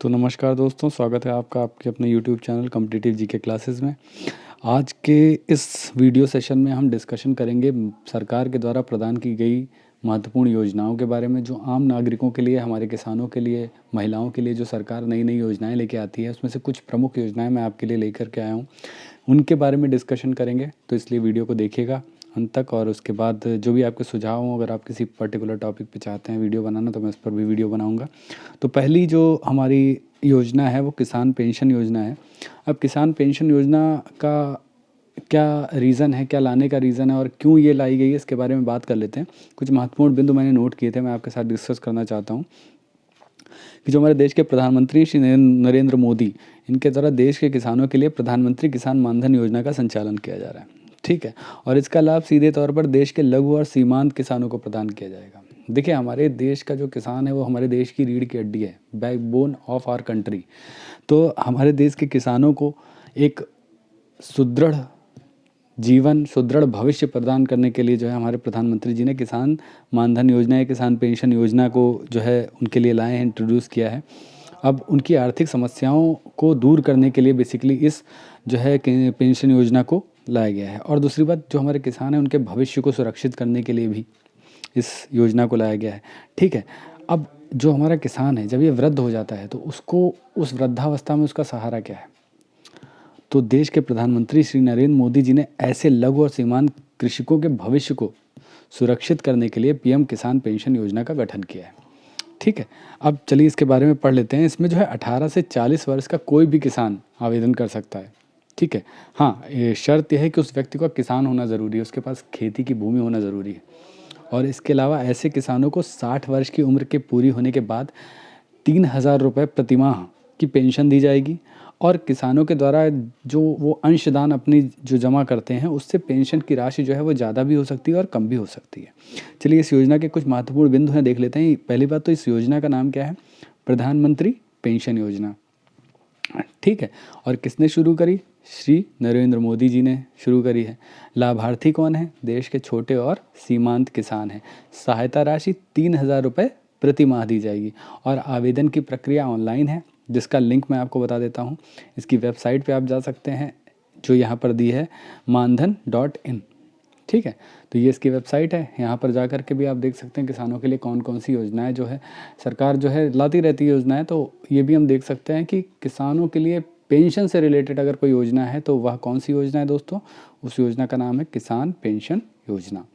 तो नमस्कार दोस्तों, स्वागत है आपका आपके अपने YouTube channel competitive GK classes में। आज के इस वीडियो सेशन में हम डिस्कशन करेंगे सरकार के द्वारा प्रदान की गई महत्वपूर्ण योजनाओं के बारे में, जो आम नागरिकों के लिए, हमारे किसानों के लिए, महिलाओं के लिए जो सरकार नई नई योजनाएं लेके आती है, उसमें से कुछ प्रमुख योजनाएं मैं आपके लिए लेकर के आया हूँ। उनके बारे में डिस्कशन करेंगे, तो इसलिए वीडियो को देखिएगा अंत तक। और उसके बाद जो भी आपके सुझाव हों, अगर आप किसी पर्टिकुलर टॉपिक पे चाहते हैं वीडियो बनाना, तो मैं उस पर भी वीडियो बनाऊंगा। तो पहली जो हमारी योजना है वो किसान पेंशन योजना है। अब किसान पेंशन योजना का क्या रीज़न है, क्या लाने का रीज़न है और क्यों ये लाई गई है, इसके बारे में बात कर लेते हैं। कुछ महत्वपूर्ण बिंदु मैंने नोट किए थे, मैं आपके साथ डिस्कस करना चाहता हूँ कि जो हमारे देश के प्रधानमंत्री श्री नरेंद्र मोदी, इनके द्वारा देश के किसानों के लिए प्रधानमंत्री किसान मानधन योजना का संचालन किया जा रहा है। ठीक है, और इसका लाभ सीधे तौर पर देश के लघु और सीमांत किसानों को प्रदान किया जाएगा। देखिए, हमारे देश का जो किसान है वो हमारे देश की रीढ़ की हड्डी है, बैकबोन ऑफ आवर कंट्री। तो हमारे देश के किसानों को एक सुदृढ़ जीवन, सुदृढ़ भविष्य प्रदान करने के लिए जो है हमारे प्रधानमंत्री जी ने किसान मानधन योजना या किसान पेंशन योजना को जो है उनके लिए लाए हैं, इंट्रोड्यूस किया है। अब उनकी आर्थिक समस्याओं को दूर करने के लिए बेसिकली इस जो है पेंशन योजना को लाया गया है। और दूसरी बात, जो हमारे किसान हैं उनके भविष्य को सुरक्षित करने के लिए भी इस योजना को लाया गया है। ठीक है, अब जो हमारा किसान है, जब ये वृद्ध हो जाता है तो उसको उस वृद्धावस्था में उसका सहारा क्या है? तो देश के प्रधानमंत्री श्री नरेंद्र मोदी जी ने ऐसे लघु और सीमांत कृषकों के भविष्य को सुरक्षित करने के लिए पीएम किसान पेंशन योजना का गठन किया है। ठीक है, अब चलिए इसके बारे में पढ़ लेते हैं। इसमें जो है 18 से 40 वर्ष का कोई भी किसान आवेदन कर सकता है। ठीक है, हाँ, ये शर्त यह है कि उस व्यक्ति को किसान होना ज़रूरी है, उसके पास खेती की भूमि होना ज़रूरी है। और इसके अलावा ऐसे किसानों को 60 वर्ष की उम्र के पूरी होने के बाद 3,000 रुपये प्रतिमाह की पेंशन दी जाएगी। और किसानों के द्वारा जो वो अंशदान अपनी जो जमा करते हैं, उससे पेंशन की राशि जो है वो ज़्यादा भी हो सकती है और कम भी हो सकती है। चलिए इस योजना के कुछ महत्वपूर्ण बिंदु हैं, देख लेते हैं। पहली बात तो इस योजना का नाम क्या है? प्रधानमंत्री पेंशन योजना। ठीक है, और किसने शुरू करी? श्री नरेंद्र मोदी जी ने शुरू करी है। लाभार्थी कौन है? देश के छोटे और सीमांत किसान हैं। सहायता राशि 3,000 रुपये प्रति माह दी जाएगी। और आवेदन की प्रक्रिया ऑनलाइन है, जिसका लिंक मैं आपको बता देता हूँ। इसकी वेबसाइट पे आप जा सकते हैं, जो यहाँ पर दी है, मानधन.in। ठीक है, तो ये इसकी वेबसाइट है। यहाँ पर जा कर के भी आप देख सकते हैं किसानों के लिए कौन कौन सी योजनाएं जो है सरकार जो है लाती रहती है योजनाएं। तो ये भी हम देख सकते हैं कि किसानों के लिए पेंशन से रिलेटेड अगर कोई योजना है तो वह कौन सी योजना है दोस्तों? उस योजना का नाम है किसान पेंशन योजना।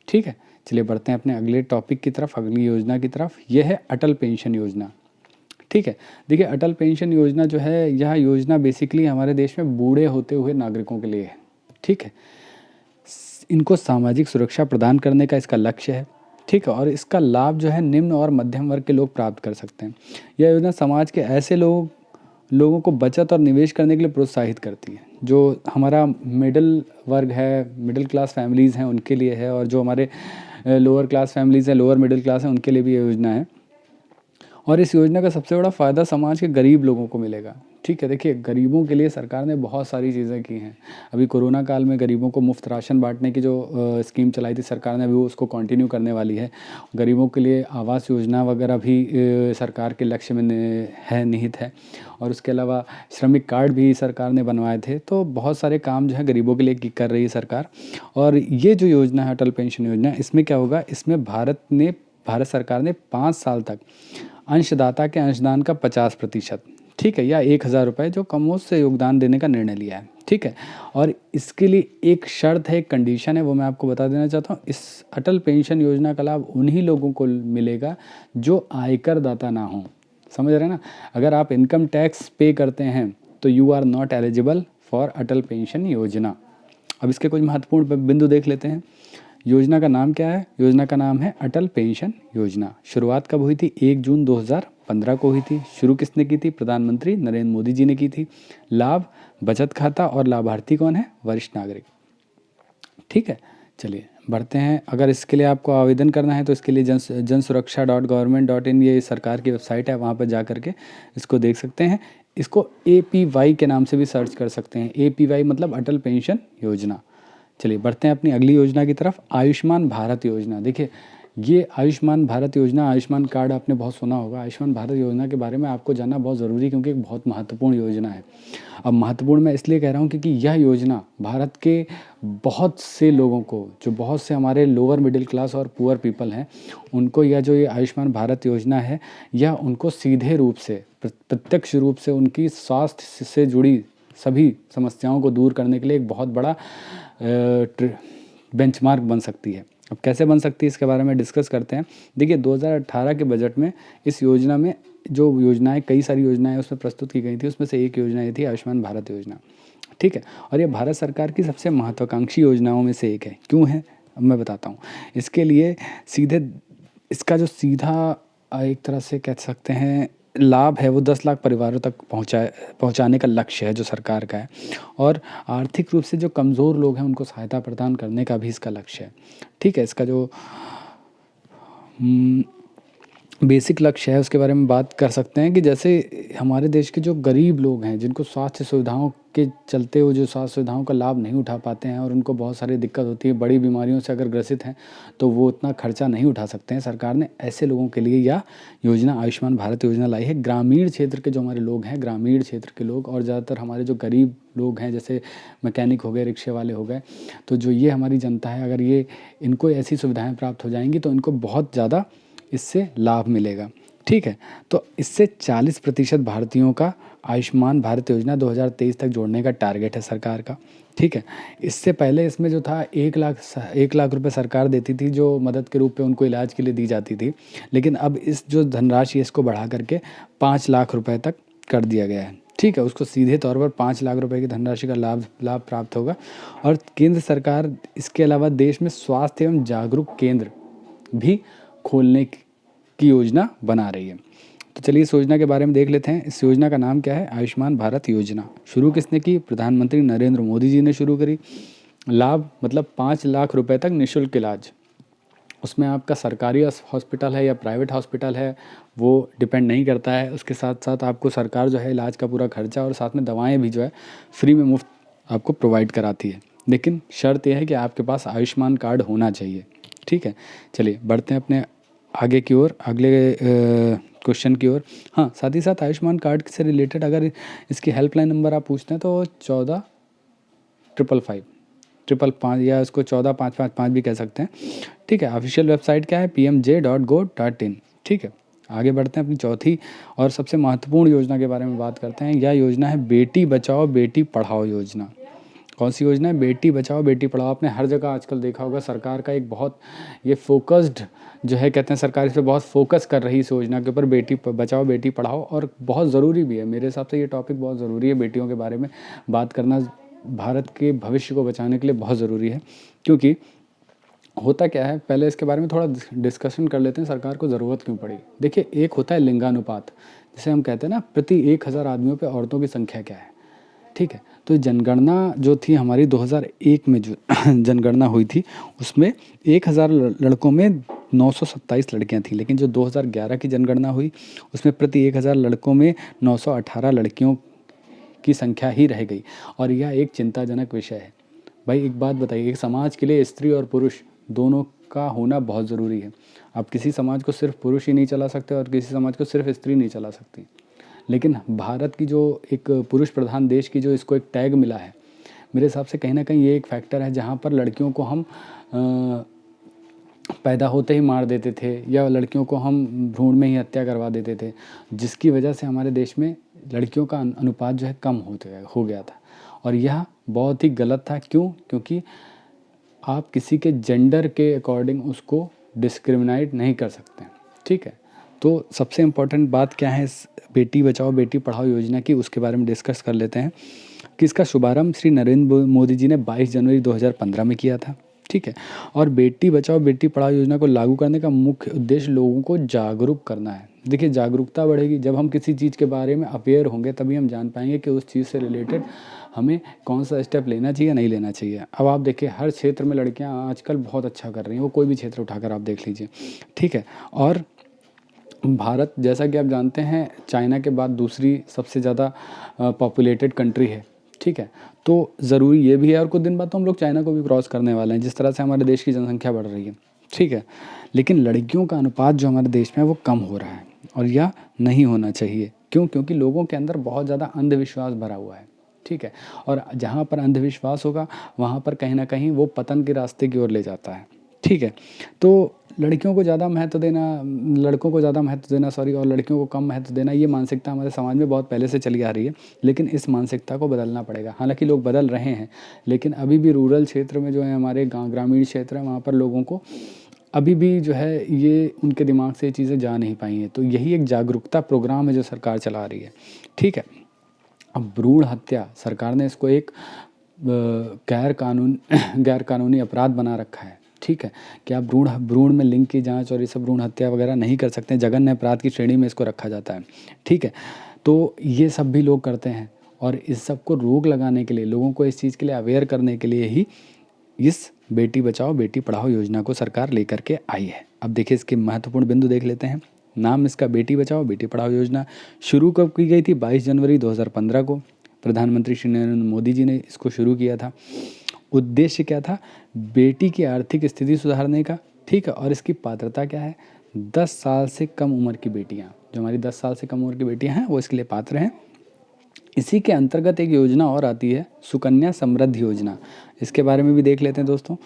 ठीक है, चलिए बढ़ते हैं अपने अगले टॉपिक की तरफ, अगली योजना की तरफ। यह है अटल पेंशन योजना। ठीक है, देखिए अटल पेंशन योजना जो है, यह योजना बेसिकली हमारे देश में बूढ़े होते हुए नागरिकों के लिए है। ठीक है, इनको सामाजिक सुरक्षा प्रदान करने का इसका लक्ष्य है। ठीक है, और इसका लाभ जो है निम्न और मध्यम वर्ग के लोग प्राप्त कर सकते हैं। यह योजना समाज के ऐसे लोगों को बचत और निवेश करने के लिए प्रोत्साहित करती है। जो हमारा मिडिल वर्ग है, मिडिल क्लास फैमिलीज़ हैं, उनके लिए है। और जो हमारे लोअर क्लास फैमिलीज़ हैं, लोअर मिडिल क्लास हैं, उनके लिए भी ये योजना है। और इस योजना का सबसे बड़ा फ़ायदा समाज के गरीब लोगों को मिलेगा। ठीक है, देखिए गरीबों के लिए सरकार ने बहुत सारी चीज़ें की हैं। अभी कोरोना काल में गरीबों को मुफ्त राशन बांटने की जो स्कीम चलाई थी सरकार ने, अभी वो उसको कंटिन्यू करने वाली है। गरीबों के लिए आवास योजना वगैरह भी सरकार के लक्ष्य में है, निहित है। और उसके अलावा श्रमिक कार्ड भी सरकार ने बनवाए थे। तो बहुत सारे काम जो है गरीबों के लिए कर रही है सरकार। और ये जो योजना है अटल पेंशन योजना, इसमें क्या होगा? इसमें भारत सरकार ने 5 साल तक अंशदाता के अंशदान का 50%, ठीक है, या 1,000 रुपये जो कमों से योगदान देने का निर्णय लिया है। ठीक है, और इसके लिए एक शर्त है, एक कंडीशन है, वो मैं आपको बता देना चाहता हूँ। इस अटल पेंशन योजना का लाभ उन्हीं लोगों को मिलेगा जो आयकर दाता ना हो। समझ रहे हैं ना? अगर आप इनकम टैक्स पे करते हैं तो you are not eligible for Atal pension Yojana. अब इसके कुछ महत्वपूर्ण बिंदु देख लेते हैं। योजना का नाम क्या है? योजना का नाम है अटल पेंशन योजना। शुरुआत कब हुई थी? 1 जून 2015 को हुई थी। शुरू किसने की थी? प्रधानमंत्री नरेंद्र मोदी जी ने की थी। लाभ बचत खाता, और लाभार्थी कौन है? वरिष्ठ नागरिक। ठीक है, चलिए बढ़ते हैं। अगर इसके लिए आपको आवेदन करना है तो इसके लिए जनसुरक्षा.government.in ये सरकार की वेबसाइट है, वहाँ पर जा करके इसको देख सकते हैं। इसको APY के नाम से भी सर्च कर सकते हैं। APY मतलब अटल पेंशन योजना। चलिए बढ़ते हैं अपनी अगली योजना की तरफ, आयुष्मान भारत योजना। देखिए ये आयुष्मान भारत योजना, आयुष्मान कार्ड आपने बहुत सुना होगा। आयुष्मान भारत योजना के बारे में आपको जानना बहुत ज़रूरी है क्योंकि एक बहुत महत्वपूर्ण योजना है। अब महत्वपूर्ण मैं इसलिए कह रहा हूँ क्योंकि यह योजना भारत के बहुत से लोगों को, जो बहुत से हमारे लोअर मिडिल क्लास और पुअर पीपल हैं, उनको यह जो ये आयुष्मान भारत योजना है, यह उनको सीधे रूप से, प्रत्यक्ष रूप से उनकी स्वास्थ्य से जुड़ी सभी समस्याओं को दूर करने के लिए एक बहुत बड़ा बेंचमार्क बन सकती है। अब कैसे बन सकती है इसके बारे में डिस्कस करते हैं। देखिए 2018 के बजट में इस योजना में जो योजनाएं, कई सारी योजनाएं उसमें प्रस्तुत की गई थी, उसमें से एक योजना ये थी आयुष्मान भारत योजना। ठीक है, और ये भारत सरकार की सबसे महत्वाकांक्षी योजनाओं में से एक है। क्यों है, अब मैं बताता हूँ। इसके लिए सीधे, इसका जो सीधा एक तरह से कह सकते हैं लाभ है, वो 10 लाख परिवारों तक पहुंचाने का लक्ष्य है जो सरकार का है। और आर्थिक रूप से जो कमज़ोर लोग हैं उनको सहायता प्रदान करने का भी इसका लक्ष्य है। ठीक है, इसका जो बेसिक लक्ष्य है उसके बारे में बात कर सकते हैं कि जैसे हमारे देश के जो गरीब लोग हैं, जिनको स्वास्थ्य सुविधाओं के चलते वो जो स्वास्थ्य सुविधाओं का लाभ नहीं उठा पाते हैं और उनको बहुत सारी दिक्कत होती है, बड़ी बीमारियों से अगर ग्रसित हैं तो वो उतना खर्चा नहीं उठा सकते हैं, सरकार ने ऐसे लोगों के लिए यह योजना आयुष्मान भारत योजना लाई है। ग्रामीण क्षेत्र के जो हमारे लोग हैं, ग्रामीण क्षेत्र के लोग, और ज़्यादातर हमारे जो गरीब लोग हैं जैसे मैकेनिक हो गए, रिक्शे वाले हो गए, तो जो ये हमारी जनता है, अगर ये इनको ऐसी सुविधाएँ प्राप्त हो जाएंगी तो इनको बहुत ज़्यादा इससे लाभ मिलेगा। ठीक है, तो इससे 40% भारतीयों का आयुष्मान भारत योजना 2023 तक जोड़ने का टारगेट है सरकार का। ठीक है, इससे पहले इसमें जो था 1 लाख रुपए सरकार देती थी जो मदद के रूप में उनको इलाज के लिए दी जाती थी, लेकिन अब इस जो धनराशि है इसको बढ़ा करके 5 लाख रुपए तक कर दिया गया है। ठीक है, उसको सीधे तौर पर 5 लाख रुपए की धनराशि का लाभ प्राप्त होगा। और केंद्र सरकार इसके अलावा देश में स्वास्थ्य एवं जागरूक केंद्र भी खोलने की योजना बना रही है। तो चलिए इस योजना के बारे में देख लेते हैं। इस योजना का नाम क्या है, आयुष्मान भारत योजना। शुरू किसने की, प्रधानमंत्री नरेंद्र मोदी जी ने शुरू करी। लाभ मतलब 5 लाख रुपए तक निःशुल्क इलाज। उसमें आपका सरकारी हॉस्पिटल है या प्राइवेट हॉस्पिटल है वो डिपेंड नहीं करता है। उसके साथ साथ आपको सरकार जो है इलाज का पूरा खर्चा और साथ में दवाएं भी जो है फ्री में मुफ्त आपको प्रोवाइड कराती है। लेकिन शर्त यह है कि आपके पास आयुष्मान कार्ड होना चाहिए। ठीक है, चलिए बढ़ते हैं अपने आगे की ओर, अगले क्वेश्चन की ओर। हाँ, साथ ही साथ आयुष्मान कार्ड से रिलेटेड अगर इसकी हेल्पलाइन नंबर आप पूछते हैं तो 14 555 या इसको 14555 भी कह सकते हैं। ठीक है, ऑफिशियल वेबसाइट क्या है, pmj.gov.in। ठीक है, आगे बढ़ते हैं अपनी चौथी और सबसे महत्वपूर्ण योजना के बारे में बात करते हैं। यह योजना है बेटी बचाओ बेटी पढ़ाओ योजना। कौन सी योजना है, बेटी बचाओ बेटी पढ़ाओ। आपने हर जगह आजकल देखा होगा सरकार का एक बहुत ये फोकस्ड जो है, कहते हैं सरकार इस पर बहुत फोकस कर रही है इस योजना के ऊपर, बेटी बचाओ बेटी पढ़ाओ। और बहुत ज़रूरी भी है, मेरे हिसाब से ये टॉपिक बहुत ज़रूरी है। बेटियों के बारे में बात करना भारत के भविष्य को बचाने के लिए बहुत ज़रूरी है। क्योंकि होता क्या है, पहले इसके बारे में थोड़ा डिस्कशन कर लेते हैं, सरकार को ज़रूरत क्यों पड़ी। देखिए, एक होता है लिंगानुपात, जिसे हम कहते हैं ना प्रति 1000 आदमियों पे औरतों की संख्या क्या है। ठीक है, तो जनगणना जो थी हमारी 2001 में जो जनगणना हुई थी उसमें 1000 लड़कों में 927 लड़कियां थी। लेकिन जो 2011 की जनगणना हुई उसमें प्रति 1000 लड़कों में 918 लड़कियों की संख्या ही रह गई। और यह एक चिंताजनक विषय है। भाई एक बात बताइए, एक समाज के लिए स्त्री और पुरुष दोनों का होना बहुत ज़रूरी है। आप किसी समाज को सिर्फ पुरुष ही नहीं चला सकते और किसी समाज को सिर्फ स्त्री नहीं चला सकती। लेकिन भारत की जो एक पुरुष प्रधान देश की जो इसको एक टैग मिला है, मेरे हिसाब से कहीं ना कहीं ये एक फैक्टर है जहाँ पर लड़कियों को हम पैदा होते ही मार देते थे या लड़कियों को हम भ्रूण में ही हत्या करवा देते थे, जिसकी वजह से हमारे देश में लड़कियों का अनुपात जो है कम हो गया था। और यह बहुत ही गलत था। क्यों? क्योंकि आप किसी के जेंडर के अकॉर्डिंग उसको डिस्क्रिमिनेट नहीं कर सकते। ठीक है, तो सबसे इम्पोर्टेंट बात क्या है इस बेटी बचाओ बेटी पढ़ाओ योजना की, उसके बारे में डिस्कस कर लेते हैं कि इसका शुभारंभ श्री नरेंद्र मोदी जी ने 22 जनवरी 2015 में किया था। ठीक है, और बेटी बचाओ बेटी पढ़ाओ योजना को लागू करने का मुख्य उद्देश्य लोगों को जागरूक करना है। देखिए, जागरूकता बढ़ेगी जब हम किसी चीज़ के बारे में अवेयर होंगे, तभी हम जान पाएंगे कि उस चीज़ से रिलेटेड हमें कौन सा स्टेप लेना चाहिए नहीं लेना चाहिए। अब आप देखिए, हर क्षेत्र में लड़कियां आजकल बहुत अच्छा कर रही हैं, वो कोई भी क्षेत्र उठाकर आप देख लीजिए। ठीक है, और भारत जैसा कि आप जानते हैं चाइना के बाद दूसरी सबसे ज़्यादा पॉपुलेटेड कंट्री है। ठीक है, तो ज़रूरी ये भी है और कुछ दिन बाद तो हम लोग चाइना को भी क्रॉस करने वाले हैं, जिस तरह से हमारे देश की जनसंख्या बढ़ रही है। ठीक है, लेकिन लड़कियों का अनुपात जो हमारे देश में है वो कम हो रहा है और यह नहीं होना चाहिए। क्यों? क्योंकि लोगों के अंदर बहुत ज़्यादा अंधविश्वास भरा हुआ है, ठीक है? और जहाँ पर अंधविश्वास होगा वहाँ पर कहीं न कहीं वो पतन के रास्ते की ओर ले जाता है, ठीक है? तो लड़कियों को ज़्यादा महत्व देना, लड़कों को ज़्यादा महत्व देना और लड़कियों को कम महत्व देना, ये मानसिकता हमारे समाज में बहुत पहले से चली आ रही है। लेकिन इस मानसिकता को बदलना पड़ेगा। हालाँकि लोग बदल रहे हैं, लेकिन अभी भी रूरल क्षेत्र में जो है, हमारे ग्रामीण क्षेत्र है, वहाँ पर लोगों को अभी भी जो है ये उनके दिमाग से ये चीज़ें जा नहीं पाई हैं। तो यही एक जागरूकता प्रोग्राम है जो सरकार चला रही है, ठीक है? अब भ्रूण हत्या, सरकार ने इसको एक गैर कानूनी अपराध बना रखा है, ठीक है? कि आप भ्रूण में लिंग की जांच और ये सब भ्रूण हत्या वगैरह नहीं कर सकते, जघन्य अपराध की श्रेणी में इसको रखा जाता है, ठीक है? तो ये सब भी लोग करते हैं और इस सब को रोक लगाने के लिए, लोगों को इस चीज़ के लिए अवेयर करने के लिए ही इस बेटी बचाओ बेटी पढ़ाओ योजना को सरकार लेकर के आई है। अब देखिए इसके महत्वपूर्ण बिंदु देख लेते हैं। नाम इसका बेटी बचाओ बेटी पढ़ाओ योजना शुरू कब की गई थी? 22 जनवरी 2015 को प्रधानमंत्री श्री नरेंद्र मोदी जी ने इसको शुरू किया था। उद्देश्य क्या था? बेटी की आर्थिक स्थिति सुधारने का, ठीक है? और इसकी पात्रता क्या है? 10 साल से कम उम्र की बेटियाँ, जो हमारी 10 साल से कम उम्र की बेटियाँ हैं वो इसके लिए पात्र हैं। इसी के अंतर्गत एक योजना और आती है, सुकन्या समृद्धि योजना। इसके बारे में भी देख लेते हैं दोस्तों।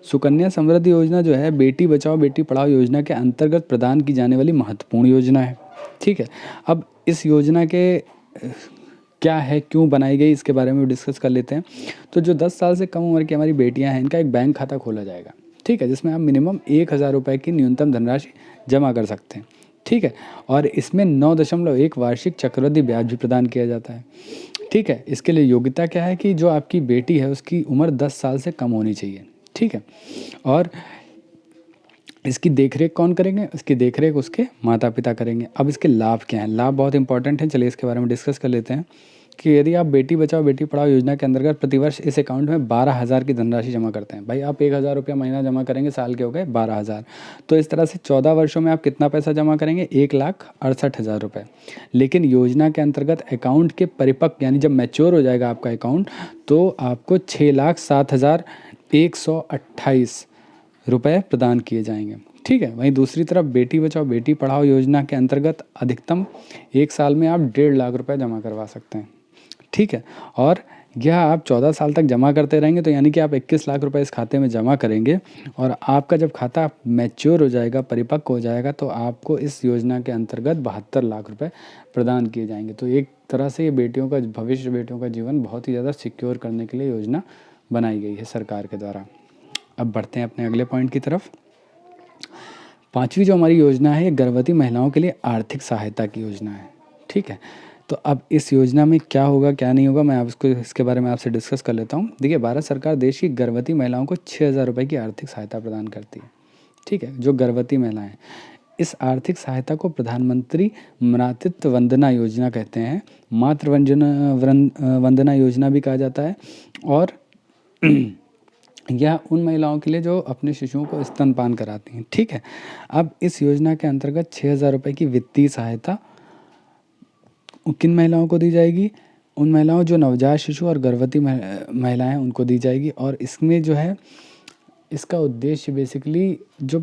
सुकन्या समृद्धि योजना जो है बेटी बचाओ बेटी पढ़ाओ योजना के अंतर्गत प्रदान की जाने वाली महत्वपूर्ण योजना है, ठीक है? अब इस योजना के क्या है, क्यों बनाई गई, इसके बारे में डिस्कस कर लेते हैं। तो जो 10 साल से कम उम्र की हमारी बेटियां हैं, इनका एक बैंक खाता खोला जाएगा, ठीक है? जिसमें आप मिनिमम 1000 रुपये की न्यूनतम धनराशि जमा कर सकते हैं, ठीक है? और इसमें 9.1 वार्षिक चक्रवृद्धि ब्याज भी प्रदान किया जाता है, ठीक है? इसके लिए योग्यता क्या है कि जो आपकी बेटी है उसकी उम्र 10 साल से कम होनी चाहिए, ठीक है? और इसकी देखरेख कौन करेंगे? इसकी देखरेख उसके माता पिता करेंगे। अब इसके लाभ क्या हैं? लाभ बहुत इंपॉर्टेंट हैं, चलिए इसके बारे में डिस्कस कर लेते हैं कि यदि आप बेटी बचाओ बेटी पढ़ाओ योजना के अंतर्गत प्रतिवर्ष इस अकाउंट में 12,000 की धनराशि जमा करते हैं। भाई आप 1,000 रुपया महीना जमा करेंगे, साल के हो गए 12,000। तो इस तरह से 14 वर्षों में आप कितना पैसा जमा करेंगे? 1,68,000 रुपये। लेकिन योजना के अंतर्गत अकाउंट के परिपक्व यानी जब मैच्योर हो जाएगा आपका अकाउंट, तो आपको 6,07,128 रुपये प्रदान किए जाएंगे, ठीक है? वहीं दूसरी तरफ बेटी बचाओ बेटी पढ़ाओ योजना के अंतर्गत अधिकतम 1 साल में आप 1.5 लाख रुपये जमा करवा सकते हैं, ठीक है? और यह आप 14 साल तक जमा करते रहेंगे, तो यानी कि आप 21 लाख रुपए इस खाते में जमा करेंगे और आपका जब खाता मैच्योर हो जाएगा, परिपक्व हो जाएगा, तो आपको इस योजना के अंतर्गत 72 लाख रुपए प्रदान किए जाएंगे। तो एक तरह से ये बेटियों का भविष्य, बेटियों का जीवन बहुत ही ज़्यादा सिक्योर करने के लिए योजना बनाई गई है सरकार के द्वारा। अब बढ़ते हैं अपने अगले पॉइंट की तरफ। 5वीं जो हमारी योजना है, ये गर्भवती महिलाओं के लिए आर्थिक सहायता की योजना है, ठीक है? तो अब इस योजना में क्या होगा क्या नहीं होगा, मैं आपको इसके बारे में आपसे डिस्कस कर लेता हूँ। देखिए, भारत सरकार देश की गर्भवती महिलाओं को 6,000 रुपये की आर्थिक सहायता प्रदान करती है, ठीक है? जो गर्भवती महिलाएं, इस आर्थिक सहायता को प्रधानमंत्री मातृत्व वंदना योजना कहते हैं, मातृ वंदना योजना भी कहा जाता है। और यह उन महिलाओं के लिए जो अपने शिशुओं को स्तनपान कराती हैं, ठीक है? अब इस योजना के अंतर्गत 6,000 रुपये की वित्तीय सहायता किन महिलाओं को दी जाएगी? उन महिलाओं जो नवजात शिशु और गर्भवती महिलाएं हैं उनको दी जाएगी। और इसमें जो है, इसका उद्देश्य बेसिकली जो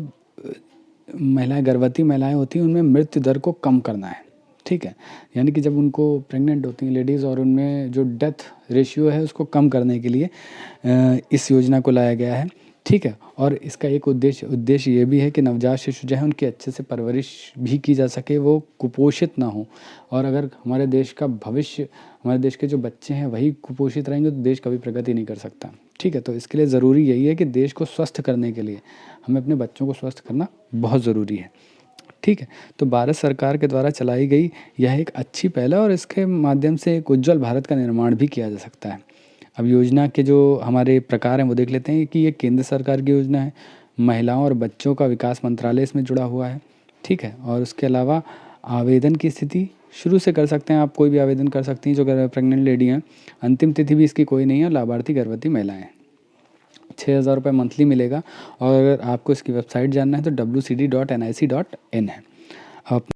महिलाएं गर्भवती महिलाएं होती हैं उनमें मृत्यु दर को कम करना है, ठीक है? यानी कि जब उनको प्रेग्नेंट होती हैं लेडीज़ और उनमें जो डेथ रेशियो है उसको कम करने के लिए इस योजना को लाया गया है, ठीक है? और इसका एक उद्देश्य ये भी है कि नवजात शिशु जो है उनकी अच्छे से परवरिश भी की जा सके, वो कुपोषित ना हो। और अगर हमारे देश का भविष्य, हमारे देश के जो बच्चे हैं वही कुपोषित रहेंगे तो देश कभी प्रगति नहीं कर सकता, ठीक है? तो इसके लिए ज़रूरी यही है कि देश को स्वस्थ करने के लिए हमें अपने बच्चों को स्वस्थ करना बहुत ज़रूरी है, ठीक है? तो भारत सरकार के द्वारा चलाई गई यह एक अच्छी पहल है और इसके माध्यम से एक उज्ज्वल भारत का निर्माण भी किया जा सकता है। अब योजना के जो हमारे प्रकार हैं वो देख लेते हैं कि ये केंद्र सरकार की योजना है, महिलाओं और बच्चों का विकास मंत्रालय इसमें जुड़ा हुआ है, ठीक है? और उसके अलावा आवेदन की स्थिति शुरू से कर सकते हैं आप, कोई भी आवेदन कर सकती हैं जो प्रेग्नेंट लेडी हैं। अंतिम तिथि भी इसकी कोई नहीं है। लाभार्थी गर्भवती महिलाएँ हैं। 6,000 रुपये मंथली मिलेगा। और अगर आपको इसकी वेबसाइट जानना है तो wcd.nic.in है। आप